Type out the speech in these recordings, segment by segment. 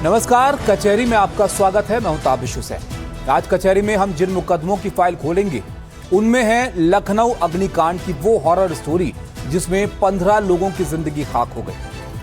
नमस्कार, कचहरी में आपका स्वागत है। मैं हूं ताबिश हुसैन। आज कचहरी में हम जिन मुकदमों की फाइल खोलेंगे उनमें है लखनऊ अग्निकांड की वो हॉरर स्टोरी जिसमें 15 लोगों की जिंदगी खाक हो गई।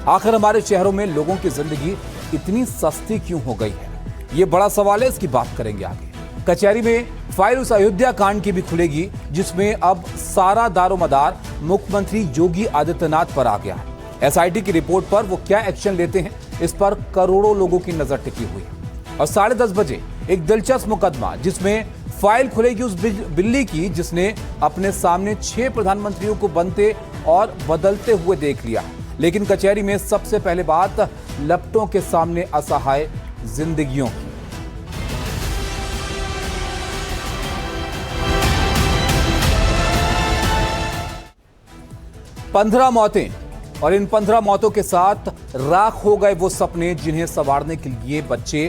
आखिर हमारे शहरों में लोगों की जिंदगी इतनी सस्ती क्यों हो गई है, ये बड़ा सवाल है। इसकी बात करेंगे आगे। कचहरी में फाइल उस अयोध्या कांड की भी खुलेगी जिसमें अब सारा दारोमदार मुख्यमंत्री योगी आदित्यनाथ पर आ गया है। एसआईटी की रिपोर्ट पर वो क्या एक्शन लेते हैं, इस पर करोड़ों लोगों की नजर टिकी हुई है। और 10:30 बजे एक दिलचस्प मुकदमा जिसमें फाइल खुलेगी उस बिल्ली की जिसने अपने सामने 6 प्रधानमंत्रियों को बनते और बदलते हुए देख लिया। लेकिन कचहरी में सबसे पहले बात लपटों के सामने असहाय जिंदगियों की। पंद्रह मौतें और इन 15 मौतों के साथ राख हो गए वो सपने जिन्हें संवारने के लिए बच्चे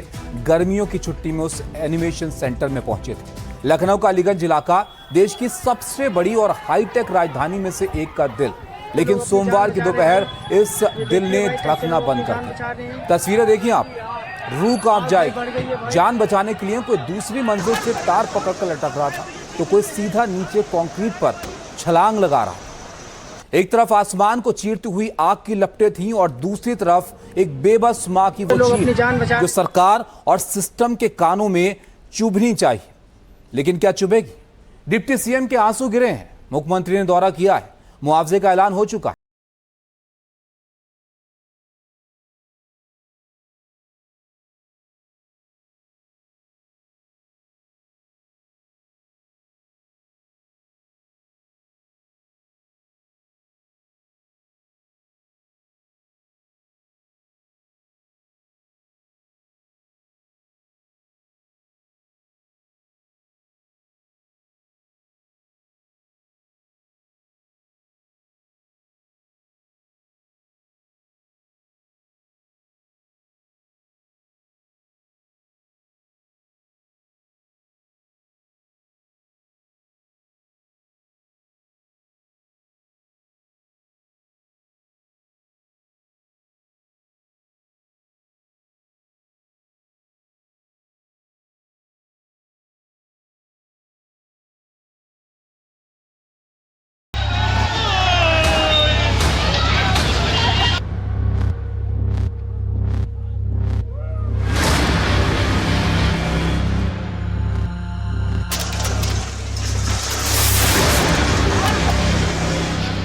गर्मियों की छुट्टी में उस एनिमेशन सेंटर में पहुंचे थे। लखनऊ का अलीगंज इलाका देश की सबसे बड़ी और हाईटेक राजधानी में से एक का दिल, लेकिन सोमवार की दोपहर इस दिल ने धड़कना बंद कर दिया। तस्वीरें देखिए आप, रूह कांप जाएगी। जान बचाने के लिए कोई दूसरी मंजिल से तार पकड़कर लटक रहा था तो कोई सीधा नीचे कंक्रीट पर छलांग लगा रहा था। एक तरफ आसमान को चीरती हुई आग की लपटें थीं और दूसरी तरफ एक बेबस मां की वो चीख जो सरकार और सिस्टम के कानों में चुभनी चाहिए, लेकिन क्या चुभेगी? डिप्टी सीएम के आंसू गिरे हैं, मुख्यमंत्री ने दौरा किया है, मुआवजे का ऐलान हो चुका है।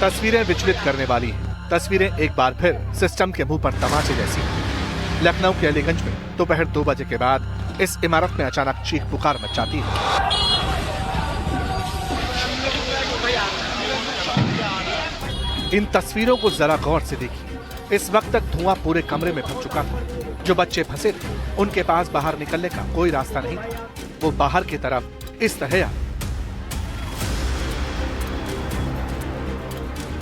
तस्वीरें विचलित करने वाली हैं। तस्वीरें एक बार फिर सिस्टम के मुंह पर तमाचे जैसी हैं। लखनऊ के अलीगंज में दोपहर 2 बजे के बाद इस इमारत में अचानक चीख पुकार मच जाती है। इन तस्वीरों को जरा गौर से देखिए। इस वक्त तक धुआं पूरे कमरे में भर चुका था। जो बच्चे फंसे थे उनके पास बाहर निकलने का कोई रास्ता नहीं था। वो बाहर की तरफ इस तरह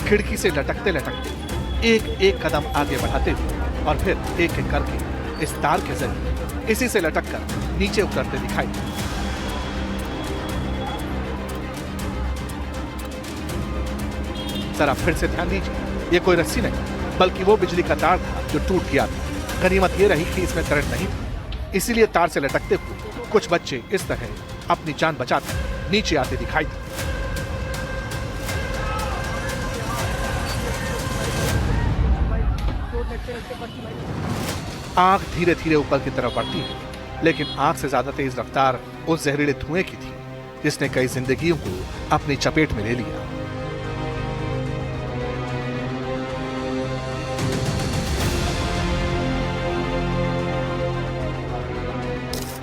खिड़की से लटकते लटकते एक एक कदम आगे बढ़ाते हुए और फिर एक एक करके इस तार के जरिए इसी से लटककर नीचे उतरते दिखाई दे। जरा फिर से ध्यान दीजिए, ये कोई रस्सी नहीं बल्कि वो बिजली का तार था जो टूट गया था। गनीमत ये रही कि इसमें करंट नहीं था, इसीलिए तार से लटकते हुए कुछ बच्चे इस तरह अपनी जान बचाकर नीचे आते दिखाई दे। आग धीरे धीरे ऊपर की तरफ बढ़ती है, लेकिन आग से ज्यादा तेज रफ्तार उस जहरीले धुएं की थी जिसने कई जिंदगियों को अपनी चपेट में ले लिया।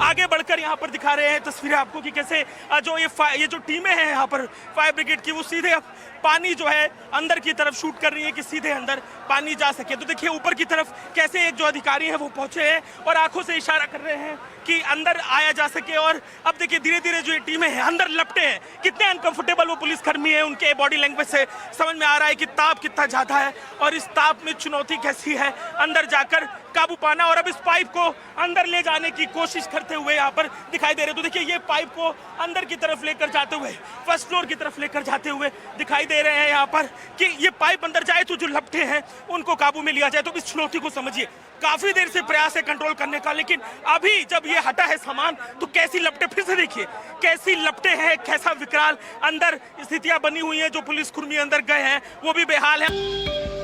आगे बढ़कर यहाँ पर दिखा रहे हैं तस्वीरें आपको कि कैसे जो ये जो टीमें हैं यहाँ पर फायर ब्रिगेड की, वो सीधे पानी जो है अंदर की तरफ शूट कर रही है कि सीधे अंदर पानी जा सके। तो देखिए ऊपर की तरफ कैसे एक जो अधिकारी हैं वो पहुंचे हैं और आंखों से इशारा कर रहे हैं कि अंदर आया जा सके। और अब देखिए धीरे धीरे जो ये टीमें हैं अंदर लपटे हैं। कितने अनकंफर्टेबल वो पुलिसकर्मी है, उनके बॉडी लैंग्वेज से समझ में आ रहा है कि ताप कितना ज्यादा है और इस ताप में चुनौती कैसी है अंदर जाकर काबू पाना। और अब इस पाइप को अंदर ले जाने की कोशिश करते हुए यहाँ पर दिखाई दे रहे। तो देखिए ये पाइप को अंदर की तरफ लेकर जाते हुए, फर्स्ट फ्लोर की तरफ लेकर जाते हुए दिखाई दे रहे हैं यहाँ पर कि ये पाइप अंदर जाए तो जो लपटे हैं उनको काबू में लिया जाए। तो इस चुनौती को समझिए, काफी देर से प्रयास है कंट्रोल करने का, लेकिन अभी जब ये हटा है सामान तो कैसी लपटे, फिर से देखिए कैसी लपटे हैं, कैसा विकराल अंदर स्थितियां बनी हुई हैं। जो पुलिसकर्मी अंदर गए हैं वो भी बेहाल है।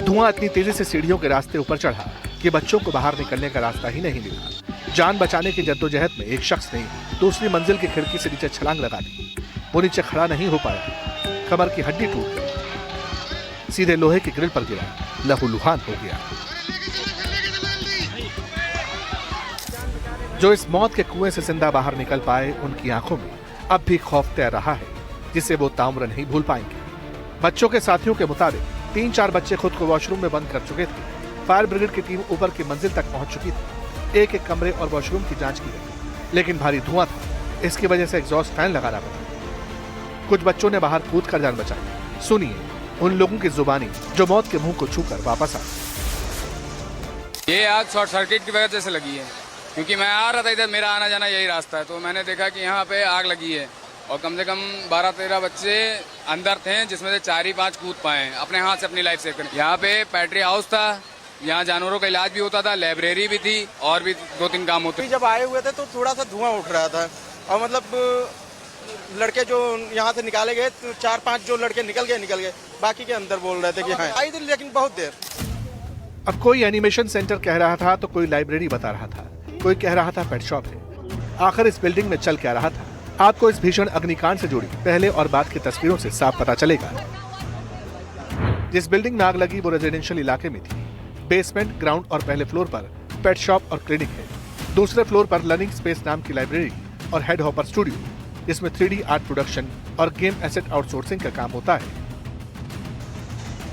धुआं इतनी तेजी से सीढ़ियों के रास्ते ऊपर चढ़ा कि बच्चों को बाहर निकलने का रास्ता ही नहीं मिला। जान बचाने की जद्दोजहद में एक शख्स ने दूसरी मंजिल की खिड़की से नीचे छलांग लगा दी। वो नीचे खड़ा नहीं हो पाया, कमर की हड्डी टूट गई, सीधे लोहे की ग्रिल पर गिरा, लहूलुहान हो गया। जो इस मौत के कुएं से जिंदा बाहर निकल पाए, उनकी आंखों में अब भी खौफ तैर रहा है, जिसे वो ताउम्र नहीं भूल पाएंगे। बच्चों के साथियों के मुताबिक 3-4 बच्चे खुद को वॉशरूम में बंद कर चुके थे। फायर ब्रिगेड की टीम ऊपर की मंजिल तक पहुंच चुकी थी। एक कमरे और वॉशरूम की जांच की गई, लेकिन भारी धुआं था, इसकी वजह से एग्जॉस्ट फैन लगाना पड़ा। कुछ बच्चों ने बाहर कूद कर जान बचाई। सुनिए उन लोगों की जुबानी जो मौत के मुंह को छूकर वापस आए। ये आग शॉर्ट सर्किट की वजह से लगी है, क्योंकि मैं आ रहा था इधर, मेरा आना जाना यही रास्ता है, तो मैंने देखा कि यहाँ पे आग लगी है और कम से कम 12-13 बच्चे अंदर थे, जिसमें से 4 ही 5 कूद पाए हैं अपने हाथ से अपनी लाइफ सेव करने। यहाँ पे पैट्री हाउस था, यहाँ जानवरों का इलाज भी होता था, लाइब्रेरी भी थी और भी 2-3 काम होते। जब आए हुए थे तो थोड़ा सा धुआं उठ रहा था और मतलब लड़के जो यहाँ से निकाले गए तो 4-5 जो लड़के निकल गए, बाकी के अंदर बोल रहे थे कि हाँ आई थी, लेकिन बहुत देर। अब कोई एनिमेशन सेंटर कह रहा था तो कोई लाइब्रेरी बता रहा था, कोई कह रहा था पेट शॉप है। आखिर इस बिल्डिंग में चल क्या रहा था? आपको इस भीषण अग्निकांड से जुड़ी पहले और बाद की तस्वीरों से साफ पता चलेगा। जिस बिल्डिंग में आग लगी वो रेजिडेंशियल इलाके में थी। बेसमेंट, ग्राउंड और पहले फ्लोर पर पेट शॉप और क्लिनिक है। दूसरे फ्लोर पर लर्निंग स्पेस नाम की लाइब्रेरी और हेड हॉपर स्टूडियो, जिसमें 3D आर्ट प्रोडक्शन और गेम एसेट आउटसोर्सिंग का काम होता है।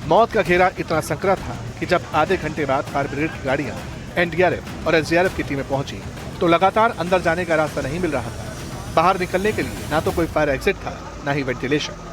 मौत का घेरा इतना संकरा था कि जब आधे घंटे बाद फायर ब्रिगेड की गाड़ियां, NDRF और SDRF की टीमें पहुंची तो लगातार अंदर जाने का रास्ता नहीं मिल रहा था। बाहर निकलने के लिए ना तो कोई फायर एग्जिट था, ना ही वेंटिलेशन।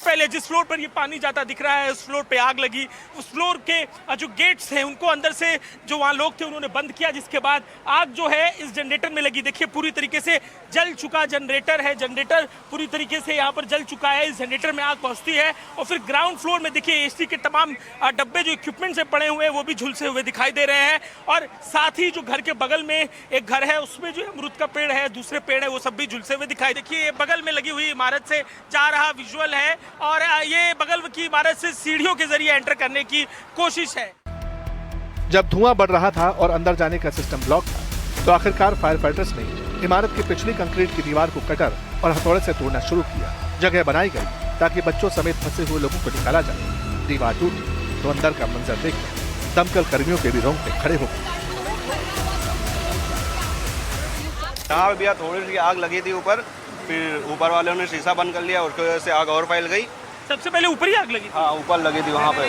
पहले जिस फ्लोर पर ये पानी जाता दिख रहा है उस फ्लोर पे आग लगी। उस फ्लोर के जो गेट्स हैं उनको अंदर से जो वहाँ लोग थे उन्होंने बंद किया, जिसके बाद आग जो है इस जनरेटर में लगी। देखिए पूरी तरीके से जल चुका जनरेटर है, जनरेटर पूरी तरीके से यहाँ पर जल चुका है। इस जनरेटर में आग पहुँचती है और फिर ग्राउंड फ्लोर में देखिए AC के तमाम डब्बे जो इक्विपमेंट से पड़े हुए हैं वो भी झुलसे हुए दिखाई दे रहे हैं। और साथ ही जो घर के बगल में एक घर है उसमें जो अमरूद का पेड़ है, दूसरे पेड़ है, वो सब भी झुलसे हुए दिखाई। देखिए ये बगल में लगी हुई इमारत से जा रहा विजुअल है और ये बगल की इमारत से सीढ़ियों के जरिए एंटर करने की कोशिश है। जब धुआं बढ़ रहा था और अंदर जाने का सिस्टम ब्लॉक था तो आखिरकार फायर फाइटर्स ने इमारत की पिछली कंक्रीट की दीवार को कटर और हथौड़े से तोड़ना शुरू किया। जगह बनाई गई ताकि बच्चों समेत फंसे हुए लोगों को निकाला जाए। दीवार टूटी तो अंदर का मंजर देखकर दमकल कर्मियों के भी रोंगटे खड़े हो गए। यहाँ भैया थोड़ी सी आग लगी थी ऊपर, फिर ऊपर वालों ने शीशा बंद कर लिया, उसकी वजह से आग और फैल गई। सबसे पहले ऊपर ही आग लगी? हाँ ऊपर लगी थी वहाँ पे।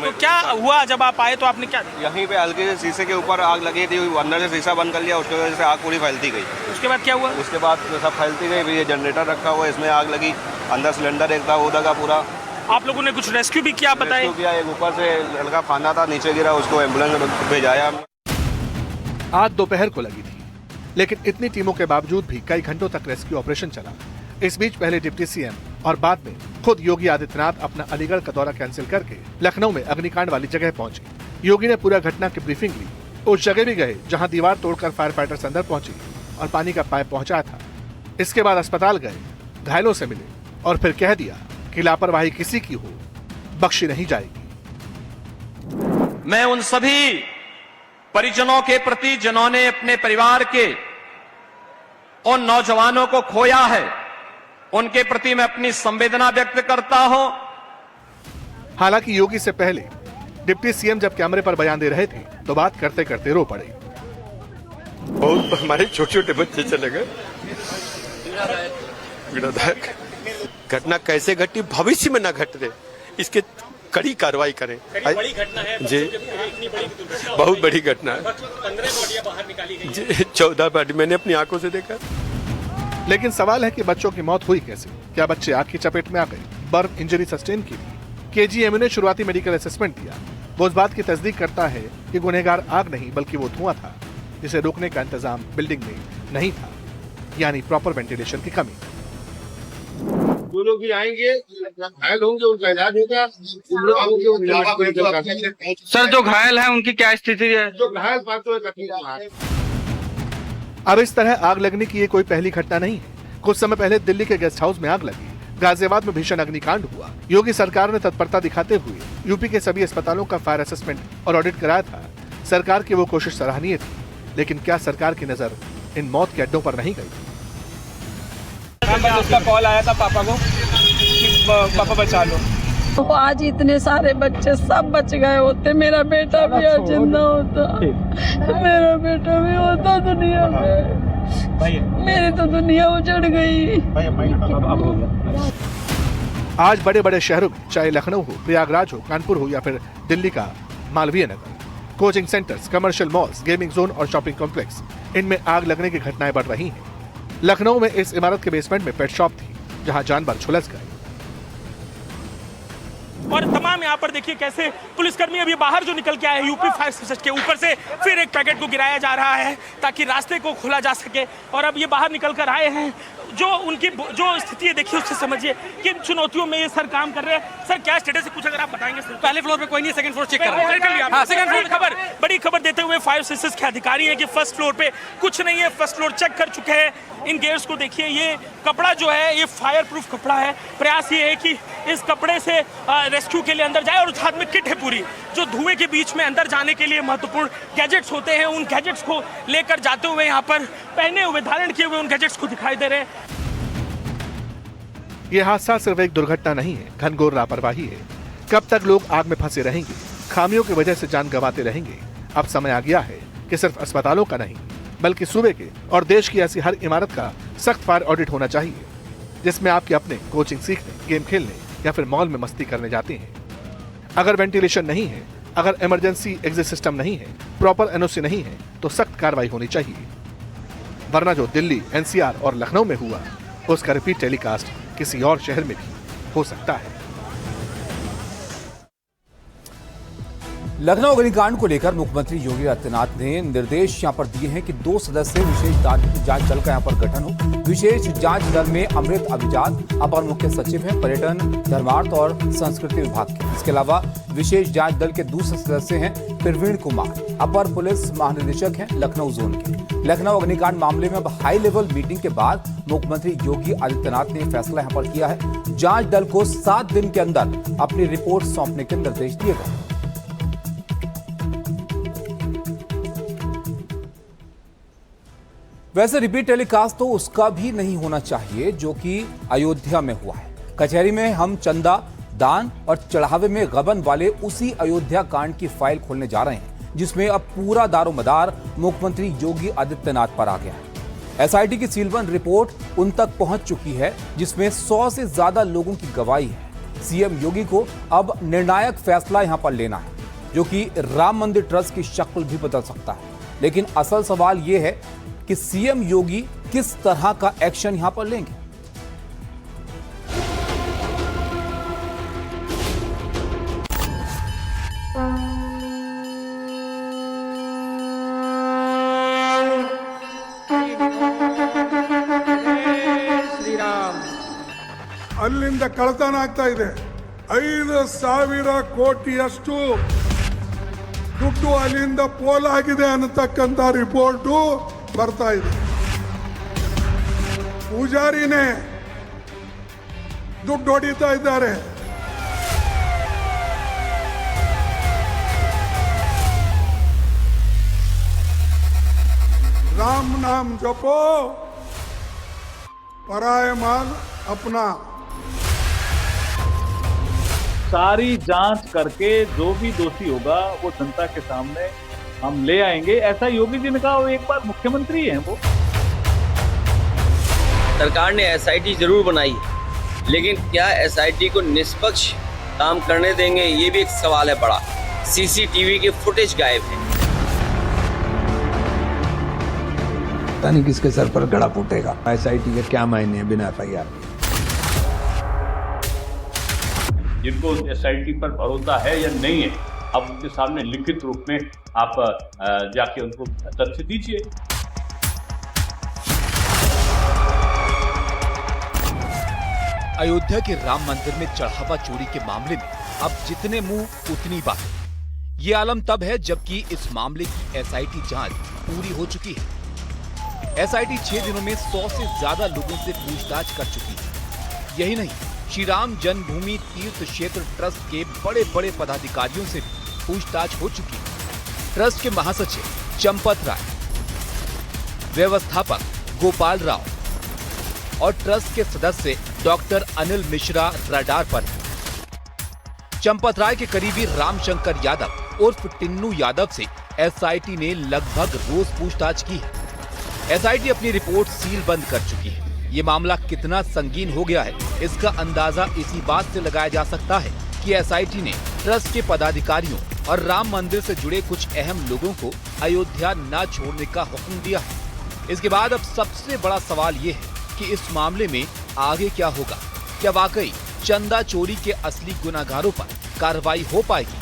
तो क्या हुआ जब आप आए तो आपने क्या देखा? यहीं पे हल्के से शीशे के ऊपर आग लगी थी, अंदर से शीशा बंद कर लिया, उसकी वजह से आग पूरी फैलती गई। उसके बाद क्या हुआ? उसके बाद सब फैलती गई। ये जनरेटर रखा हुआ, इसमें आग लगी, अंदर सिलेंडर एक था वो लगा पूरा। आप लोगों ने कुछ रेस्क्यू भी किया बताए? रेस्क्यू किया, एक ऊपर से लड़का फाना था नीचे गिरा, उसको एम्बुलेंस में भेजाया। आग दोपहर को लगी थी, लेकिन इतनी टीमों के बावजूद भी कई घंटों तक रेस्क्यू ऑपरेशन चला। इस बीच पहले डिप्टी CM और बाद में खुद योगी आदित्यनाथ अपना अलीगढ़ का दौरा कैंसिल करके लखनऊ में अग्निकांड वाली जगह पहुंचे। योगी ने पूरा घटना की ब्रीफिंग ली, उस जगह भी गए जहां दीवार तोड़कर फायर फाइटर्स अंदर पहुंची और पानी का पाइप पहुंचाया था। इसके बाद अस्पताल गए, घायलों से मिले और फिर कह दिया कि लापरवाही किसी की हो बख्शी नहीं जाएगी। मैं उन सभी परिजनों के प्रति जिन्होंने अपने परिवार के उन नौजवानों को खोया है, उनके प्रति मैं अपनी संवेदना व्यक्त करता हूं। हालांकि योगी से पहले डिप्टी CM जब कैमरे पर बयान दे रहे थे तो बात करते करते रो पड़े। बहुत हमारे छोटे छोटे बच्चे चले गए, पीड़ादायक घटना कैसे घटी, भविष्य में न घट रहे, इसके कड़ी कार्रवाई करें। बड़ी घटना है जी, बहुत बड़ी घटना है। 15 बॉडियां बाहर निकाली गई। 14 बॉडी मैंने अपनी आंखों से देखा। लेकिन सवाल है कि बच्चों की मौत हुई कैसे? क्या बच्चे आग की चपेट में आ गए? बर्न इंजरी सस्टेन की थी? KGMU ने शुरुआती मेडिकल असेसमेंट दिया। वो इस बात की तस्दीक करता है कि गुनहगार आग नहीं बल्कि वो धुआं था, जिसे रोकने का इंतजाम बिल्डिंग में नहीं था, यानी प्रॉपर वेंटिलेशन की कमी। वो लोग भी आएंगे, घायल होंगे, उनका इलाज होगा। सर जो घायल है उनकी क्या स्थिति है? जो घायल पाते हुए तकलीफ। अब इस तरह आग लगने की ये कोई पहली घटना नहीं है। कुछ समय पहले दिल्ली के गेस्ट हाउस में आग लगी, गाजियाबाद में भीषण अग्निकांड हुआ। योगी सरकार ने तत्परता दिखाते हुए यूपी के सभी अस्पतालों का फायर असेसमेंट और ऑडिट कराया था। सरकार की वो कोशिश सराहनीय थी, लेकिन क्या सरकार की नजर इन मौत के अड्डों पर नहीं गई? उसका कॉल आया था पापा को कि पापा बचा लो। तो आज इतने सारे बच्चे सब बच गए होते, मेरा बेटा भी आज जिंदा होता, मेरा बेटा भी होता दुनिया में। मेरी तो दुनिया उजड़ गई। आज बड़े बड़े शहरों में, चाहे लखनऊ हो, प्रयागराज हो, कानपुर हो या फिर दिल्ली का Malviya Nagar, coaching centres, commercial malls, gaming zone और शॉपिंग कॉम्प्लेक्स, इनमें आग लगने की घटनाएं बढ़ रही हैं। लखनऊ में इस इमारत के बेसमेंट में पेट शॉप थी, जहां जानवर झुलस गए। और तमाम यहाँ पर देखिए कैसे पुलिसकर्मी अभी बाहर जो निकल के आए हैं यूपी फायर सर्विस के ऊपर से फिर एक पैकेट को गिराया जा रहा है ताकि रास्ते को खोला जा सके। और अब ये बाहर निकल कर आए हैं, जो उनकी जो स्थिति है देखिए उससे समझिए किन चुनौतियों में ये सर काम कर रहे हैं। सर क्या स्टेटस है कुछ अगर आप बताएंगे सर? पहले फ्लोर पे कोई नहीं, सेकंड फ्लोर चेक कर रहा है। सेकंड फ्लोर खबर, बड़ी खबर देते हुए फायर सर्विसेज के अधिकारी हैं कि फर्स्ट फ्लोर पे कुछ नहीं है, फर्स्ट फ्लोर चेक कर चुके हैं। इन गेट्स को देखिए, ये कपड़ा जो है ये फायर प्रूफ कपड़ा है। प्रयास ये है कि इस कपड़े से रेस्क्यू के लिए अंदर जाए। और उस हाथ में किट है पूरी, जो धुएं के बीच में अंदर जाने के लिए महत्वपूर्ण गैजेट्स होते हैं, उन गैजेट्स को लेकर जाते हुए यहाँ पर पहने हुए, धारण किए हुए उन गैजेट्स को दिखाई दे रहे हैं। ये हादसा सिर्फ एक दुर्घटना नहीं है, घनघोर लापरवाही है। कब तक लोग आग में फंसे रहेंगे, खामियों की वजह से जान गंवाते रहेंगे? अब समय आ गया है कि सिर्फ अस्पतालों का नहीं, बल्कि सूबे के और देश की ऐसी हर इमारत का सख्त फायर ऑडिट होना चाहिए, जिसमें आपके अपने कोचिंग सीखने, गेम खेलने या फिर मॉल में मस्ती करने जाते हैं। अगर वेंटिलेशन नहीं है, अगर इमरजेंसी एग्जिट सिस्टम नहीं है, प्रॉपर एनओसी नहीं है, तो सख्त कार्रवाई होनी चाहिए। वरना जो दिल्ली, एनसीआर और लखनऊ में हुआ, उसका रिपीट टेलीकास्ट किसी और शहर में भी हो सकता है। लखनऊ अग्निकांड को लेकर मुख्यमंत्री योगी आदित्यनाथ ने निर्देश यहां पर दिए हैं कि 2 सदस्यीय विशेष जांच दल का यहां पर गठन हो। विशेष जांच दल में अमृत अभिजात अपर मुख्य सचिव हैं, पर्यटन, धर्मार्थ और संस्कृति विभाग के। इसके अलावा विशेष जांच दल के दूसरे सदस्य हैं प्रवीण कुमार, अपर पुलिस महानिदेशक हैं लखनऊ जोन के। लखनऊ अग्निकांड मामले में अब हाई लेवल मीटिंग के बाद मुख्यमंत्री योगी आदित्यनाथ ने फैसला यहां पर किया है। जांच दल को 7 दिन के अंदर अपनी रिपोर्ट सौंपने के निर्देश दिए गए। वैसे रिपीट टेलीकास्ट तो उसका भी नहीं होना चाहिए जो कि अयोध्या में हुआ है। कचहरी में हम चंदा, दान और चढ़ावे में गबन वाले उसी अयोध्या कांड की फाइल खोलने जा रहे हैं, जिसमें अब पूरा दारोमदार मुख्यमंत्री योगी आदित्यनाथ पर आ गया है। एसआईटी की सीलबंद रिपोर्ट उन तक पहुंच चुकी है, जिसमें 100 से ज्यादा लोगों की गवाही है। सीएम योगी को अब निर्णायक फैसला यहां पर लेना है, जो कि राम मंदिर ट्रस्ट की शक्ल भी बदल सकता है। लेकिन असल सवाल यह है कि सीएम योगी किस तरह का एक्शन यहां पर लेंगे। ಅಲ್ಲಿಂದ ಕಳ್ಳತನ ಆಗ್ತಾ ಇದೆ. 5,000 ಕೋಟಿಯಷ್ಟು ದುಡ್ಡು ಅಲ್ಲಿಂದ ಪೋಲಾಗಿದೆ ಅನ್ನತಕ್ಕಂಥ ರಿಪೋರ್ಟು ಬರ್ತಾ ಇದೆ. ಪೂಜಾರಿನೇ ದುಡ್ಡು ಹೊಡಿತಾ ಇದ್ದಾರೆ. राम नाम जपो, पराय माल अपना। सारी जांच करके जो भी दोषी होगा वो जनता के सामने हम ले आएंगे, ऐसा योगी जी ने कहा। वो एक बार मुख्यमंत्री हैं वो। सरकार ने एसआईटी जरूर बनाई, लेकिन क्या एसआईटी को निष्पक्ष काम करने देंगे, ये भी एक सवाल है बड़ा। सीसीटीवी के फुटेज गायब है। पता नहीं किसके सर पर गड़ा फूटेगा। एसआईटी के क्या मायने हैं बिना एफआईआर के? जिनको एसआईटी पर भरोसा है या नहीं है, अब उनके सामने लिखित रूप में आप जाके उनको तथ्य दीजिए। अयोध्या के राम मंदिर में चढ़ावा चोरी के मामले में अब जितने मुंह उतनी बात। ये आलम तब है जबकि इस मामले की एसआईटी जांच पूरी हो चुकी है। एसआईटी 6 दिनों में 100 से ज्यादा लोगों से पूछताछ कर चुकी है। यही नहीं, श्री राम जन्मभूमि तीर्थ क्षेत्र ट्रस्ट के बड़े बड़े पदाधिकारियों से भी पूछताछ हो चुकी है। ट्रस्ट के महासचिव चंपत राय, व्यवस्थापक गोपाल राव और ट्रस्ट के सदस्य डॉक्टर अनिल मिश्रा रडार पर हैं। चंपत राय के करीबी रामशंकर यादव उर्फ टिन्नू यादव से एसआईटी ने लगभग रोज पूछताछ की है। एसआईटी अपनी रिपोर्ट सील बंद कर चुकी है। ये मामला कितना संगीन हो गया है, इसका अंदाजा इसी बात से लगाया जा सकता है कि एसआईटी ने ट्रस्ट के पदाधिकारियों और राम मंदिर से जुड़े कुछ अहम लोगों को अयोध्या न छोड़ने का हुक्म दिया है। इसके बाद अब सबसे बड़ा सवाल ये है कि इस मामले में आगे क्या होगा। क्या वाकई चंदा चोरी के असली गुनाहगारों पर कार्रवाई हो पाएगी?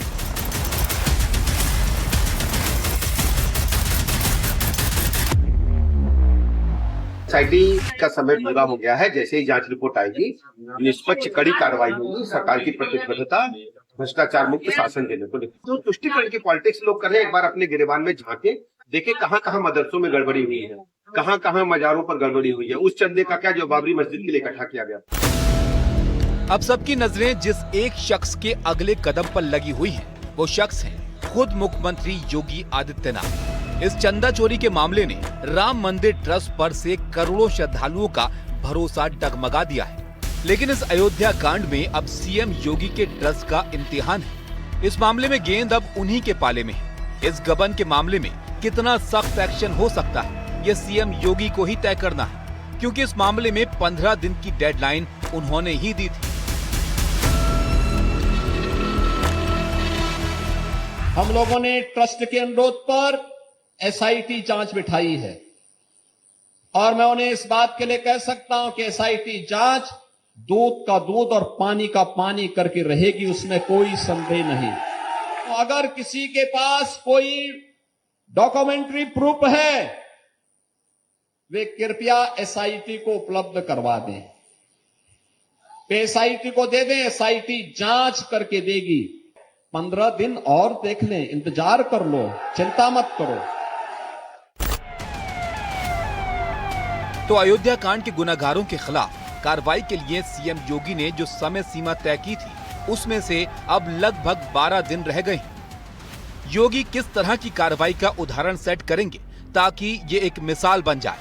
एसआईटी का समय पूरा हो गया है। जैसे ही जांच रिपोर्ट आएगी, निष्पक्ष कड़ी कार्रवाई होगी। सरकार की प्रतिबद्धता भ्रष्टाचार मुक्त शासन देने को लेकर तो तुष्टिकरण की पॉलिटिक्स लोग कर रहे हैं। एक बार अपने गिरेबान में झांके, देखे कहाँ कहाँ मदरसों में गड़बड़ी हुई है, कहाँ कहाँ मजारों पर गड़बड़ी हुई है। उस चंदे का क्या जो बाबरी मस्जिद के लिए इकट्ठा किया गया। अब सबकी नजरें जिस एक शख्स के अगले कदम पर लगी हुई हैं, वो शख्स है खुद मुख्यमंत्री योगी आदित्यनाथ। इस चंदा चोरी के मामले ने राम मंदिर ट्रस्ट पर से करोड़ों श्रद्धालुओं का भरोसा डगमगा दिया है। लेकिन इस अयोध्या कांड में अब सीएम योगी के ट्रस्ट का इम्तिहान है। इस मामले में गेंद अब उन्हीं के पाले में है। इस गबन के मामले में कितना सख्त एक्शन हो सकता है, ये सीएम योगी को ही तय करना है, क्योंकि इस मामले में 15 दिन की डेडलाइन उन्होंने ही दी थी। हम लोगों ने ट्रस्ट के अनुरोध पर एसआईटी जांच बिठाई है और मैं उन्हें इस बात के लिए कह सकता हूं कि एसआईटी जांच दूध का दूध और पानी का पानी करके रहेगी, उसमें कोई संदेह नहीं। तो अगर किसी के पास कोई डॉक्यूमेंट्री प्रूफ है, वे कृपया एसआईटी को उपलब्ध करवा दें, एसआईटी को दे दें। एसआईटी जांच करके देगी। 15 दिन और देख लें, इंतजार कर लो, चिंता मत करो। तो अयोध्या कांड के गुनाहगारों के खिलाफ कार्रवाई के लिए सीएम योगी ने जो समय सीमा तय की थी, उसमें से अब लगभग 12 दिन रह गए हैं। योगी किस तरह की कार्रवाई का उदाहरण सेट करेंगे ताकि ये एक मिसाल बन जाए,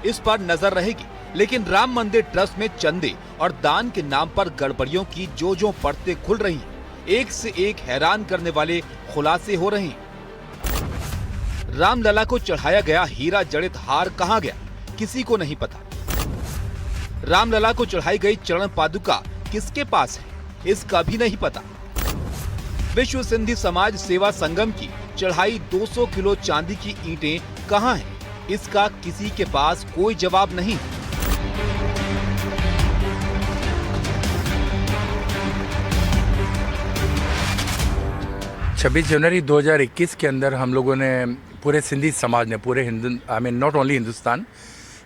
इस पर नजर रहेगी। लेकिन राम मंदिर ट्रस्ट में चंदे और दान के नाम पर गड़बड़ियों की जो परतें खुल रही हैं, एक से एक हैरान करने वाले खुलासे हो रहे हैं। रामलला को चढ़ाया गया हीरा जड़ित हार कहां गया, किसी को नहीं पता। रामलला को चढ़ाई गई चरण पादुका किसके पास है, इसका भी नहीं पता। विश्व सिंधी समाज सेवा संगम की चढ़ाई 200 किलो चांदी की ईंटें कहां हैं, इसका किसी के पास कोई जवाब नहीं। 26 जनवरी 2021 के अंदर हम लोगों ने पूरे सिंधी समाज ने, पूरे नॉट ओनली हिंदुस्तान,